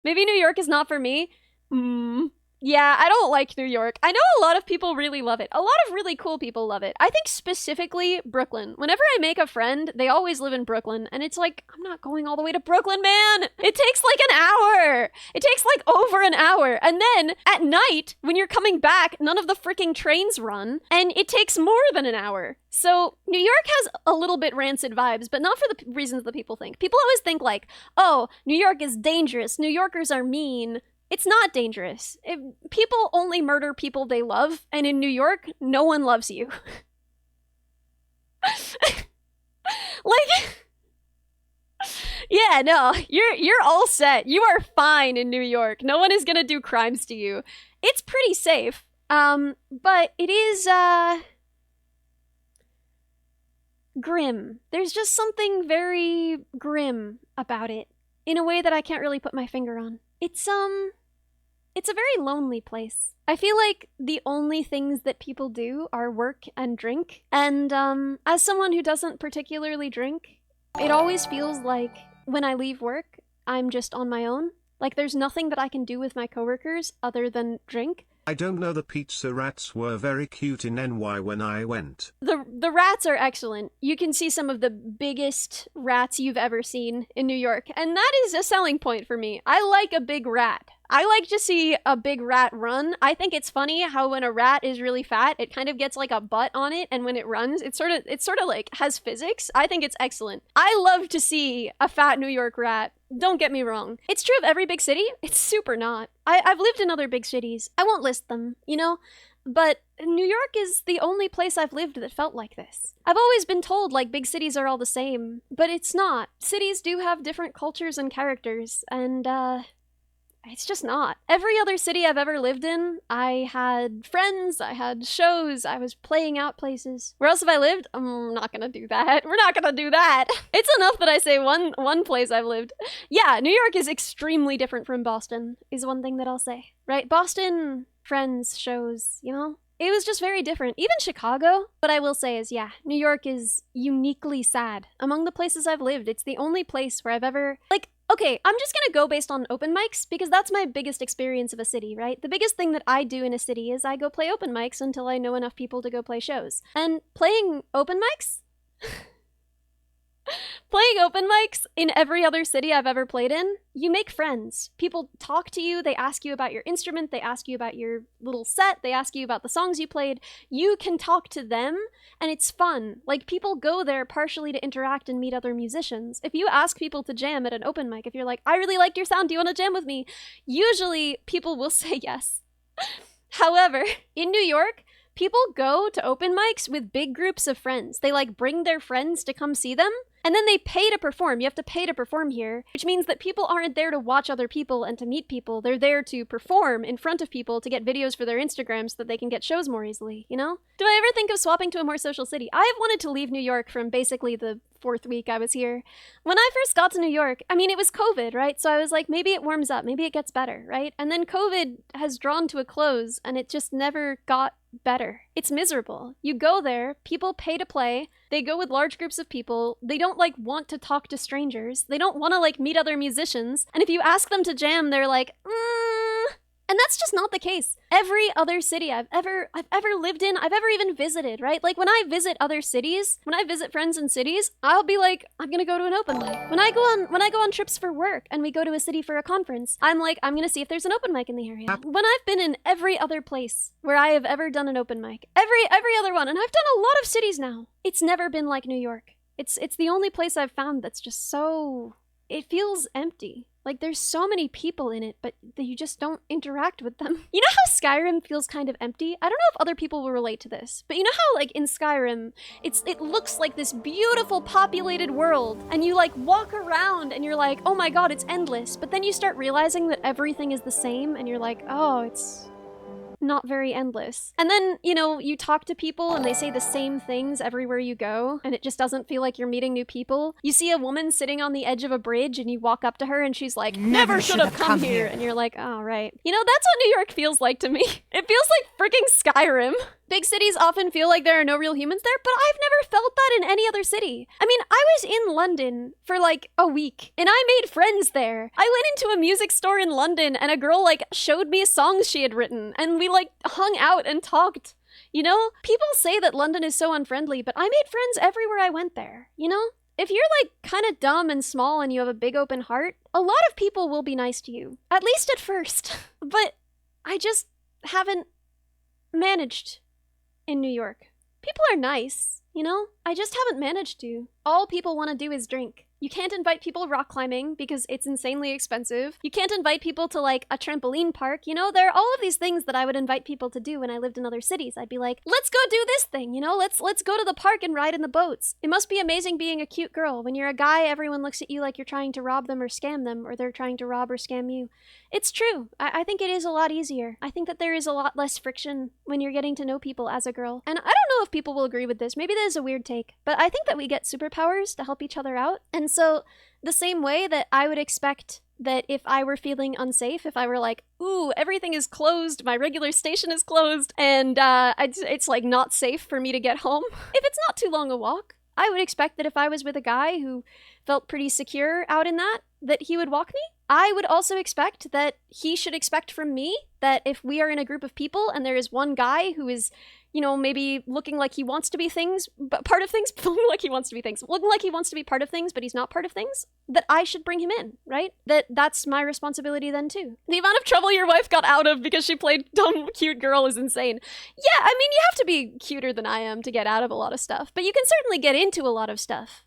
Maybe New York is not for me. Yeah, I don't like New York. I know a lot of people really love it. A lot of really cool people love it. I think specifically Brooklyn. Whenever I make a friend, they always live in Brooklyn. And it's like, I'm not going all the way to Brooklyn, man. It takes like an hour. It takes like over an hour. And then at night, when you're coming back, none of the freaking trains run. And it takes more than an hour. So New York has a little bit rancid vibes, but not for the reasons that people think. People always think like, oh, New York is dangerous. New Yorkers are mean. It's not dangerous. People only murder people they love, and in New York, no one loves you. Like, yeah, no, you're all set. You are fine in New York. No one is gonna do crimes to you. It's pretty safe. But it is grim. There's just something very grim about it in a way that I can't really put my finger on. It's a very lonely place. I feel like the only things that people do are work and drink. And as someone who doesn't particularly drink, it always feels like when I leave work, I'm just on my own. Like there's nothing that I can do with my coworkers other than drink. I don't know, the pizza rats were very cute in NY when I went. The rats are excellent. You can see some of the biggest rats you've ever seen in New York, and that is a selling point for me. I like a big rat. I like to see a big rat run. I think it's funny how when a rat is really fat, it kind of gets like a butt on it, and when it runs, it sort of like has physics. I think it's excellent. I love to see a fat New York rat. Don't get me wrong. It's true of every big city. It's super not. I've lived in other big cities. I won't list them, you know? But New York is the only place I've lived that felt like this. I've always been told, like, big cities are all the same, but it's not. Cities do have different cultures and characters, and, it's just not. Every other city I've ever lived in, I had friends, I had shows, I was playing out places. Where else have I lived? I'm not gonna do that. We're not gonna do that. It's enough that I say one place I've lived. Yeah, New York is extremely different from Boston, is one thing that I'll say. Right? Boston, friends, shows, you know? It was just very different. Even Chicago. What I will say is, yeah, New York is uniquely sad. Among the places I've lived, it's the only place where I've ever, like, okay, I'm just gonna go based on open mics because that's my biggest experience of a city, right? The biggest thing that I do in a city is I go play open mics until I know enough people to go play shows. And playing open mics? Playing open mics in every other city I've ever played in, you make friends. People talk to you, they ask you about your instrument, they ask you about your little set, they ask you about the songs you played. You can talk to them, and it's fun. Like, people go there partially to interact and meet other musicians. If you ask people to jam at an open mic, if you're like, I really liked your sound, do you want to jam with me? Usually, people will say yes. However, in New York, people go to open mics with big groups of friends. They, like, bring their friends to come see them, and then they pay to perform. You have to pay to perform here, which means that people aren't there to watch other people and to meet people. They're there to perform in front of people to get videos for their Instagram so that they can get shows more easily, you know? Do I ever think of swapping to a more social city? I have wanted to leave New York from basically the 4th week I was here. When I first got to New York, I mean, it was COVID, right? So I was like, maybe it warms up, maybe it gets better, right? And then COVID has drawn to a close, and it just never got better. It's miserable. You go there, people pay to play, they go with large groups of people, they don't like want to talk to strangers, they don't want to like meet other musicians, and if you ask them to jam, they're like, and that's just not the case. Every other city I've ever lived in, I've ever even visited, right? Like when I visit other cities, when I visit friends in cities, I'll be like, I'm gonna go to an open mic. When I go on trips for work and we go to a city for a conference, I'm like, I'm gonna see if there's an open mic in the area. When I've been in every other place where I have ever done an open mic, every other one, and I've done a lot of cities now, it's never been like New York. It's the only place I've found that's just so, it feels empty. Like, there's so many people in it, but you just don't interact with them. You know how Skyrim feels kind of empty? I don't know if other people will relate to this, but you know how, like, in Skyrim, it looks like this beautiful populated world, and you, like, walk around, and you're like, oh my god, it's endless, but then you start realizing that everything is the same, and you're like, oh, it's not very endless. And then, you know, you talk to people and they say the same things everywhere you go, and it just doesn't feel like you're meeting new people. You see a woman sitting on the edge of a bridge and you walk up to her and she's like, never should have come here. And you're like, oh, right. You know, that's what New York feels like to me. It feels like freaking Skyrim. Big cities often feel like there are no real humans there, but I've never felt that in any other city. I mean, I was in London for like a week, and I made friends there. I went into a music store in London, and a girl like showed me songs she had written, and we like hung out and talked. You know, people say that London is so unfriendly, but I made friends everywhere I went there, you know? If you're like kind of dumb and small and you have a big open heart, a lot of people will be nice to you, at least at first. But I just haven't managed in New York. People are nice, you know? I just haven't managed to. All people want to do is drink. You can't invite people rock climbing because it's insanely expensive. You can't invite people to like a trampoline park. You know, there are all of these things that I would invite people to do when I lived in other cities. I'd be like, let's go do this thing, you know? Let's go to the park and ride in the boats. It must be amazing being a cute girl. When you're a guy, everyone looks at you like you're trying to rob them or scam them, or they're trying to rob or scam you. It's true. I think it is a lot easier. I think that there is a lot less friction when you're getting to know people as a girl. And I don't know if people will agree with this. Maybe that is a weird take. But I think that we get superpowers to help each other out. And so the same way that I would expect that if I were feeling unsafe, if I were like, ooh, everything is closed, my regular station is closed, and it's like not safe for me to get home, if it's not too long a walk, I would expect that if I was with a guy who felt pretty secure out in that he would walk me. I would also expect that he should expect from me that if we are in a group of people and there is one guy who is, you know, maybe looking like he wants to be things, but part of things, looking like he wants to be things, looking like he wants to be part of things, but he's not part of things, that I should bring him in, right? That's my responsibility then too. The amount of trouble your wife got out of because she played dumb, cute girl is insane. Yeah, I mean, you have to be cuter than I am to get out of a lot of stuff, but you can certainly get into a lot of stuff.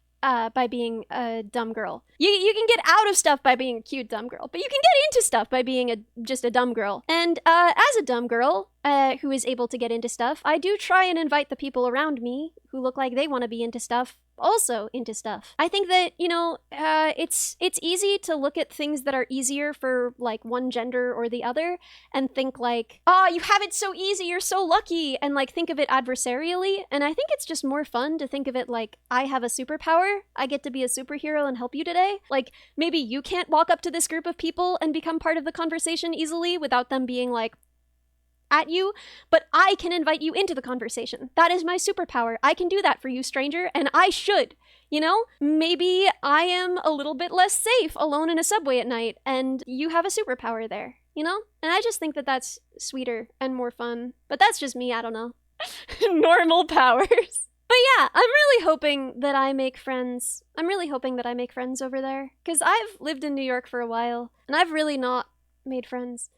By being a dumb girl. You can get out of stuff by being a cute dumb girl, but you can get into stuff by being just a dumb girl. And as a dumb girl who is able to get into stuff, I do try and invite the people around me who look like they want to be into stuff also into stuff. I think that, you know, it's easy to look at things that are easier for like one gender or the other and think like, oh, you have it so easy, you're so lucky, and like think of it adversarially. And I think it's just more fun to think of it like, I have a superpower, I get to be a superhero and help you today. Like, maybe you can't walk up to this group of people and become part of the conversation easily without them being like, at you, but I can invite you into the conversation. That is my superpower. I can do that for you, stranger, and I should. You know, maybe I am a little bit less safe alone in a subway at night, and you have a superpower there, you know? And I just think that that's sweeter and more fun. But that's just me, I don't know. Normal powers. But yeah, I'm really hoping that I make friends. I'm really hoping that I make friends over there. Because I've lived in New York for a while, and I've really not made friends.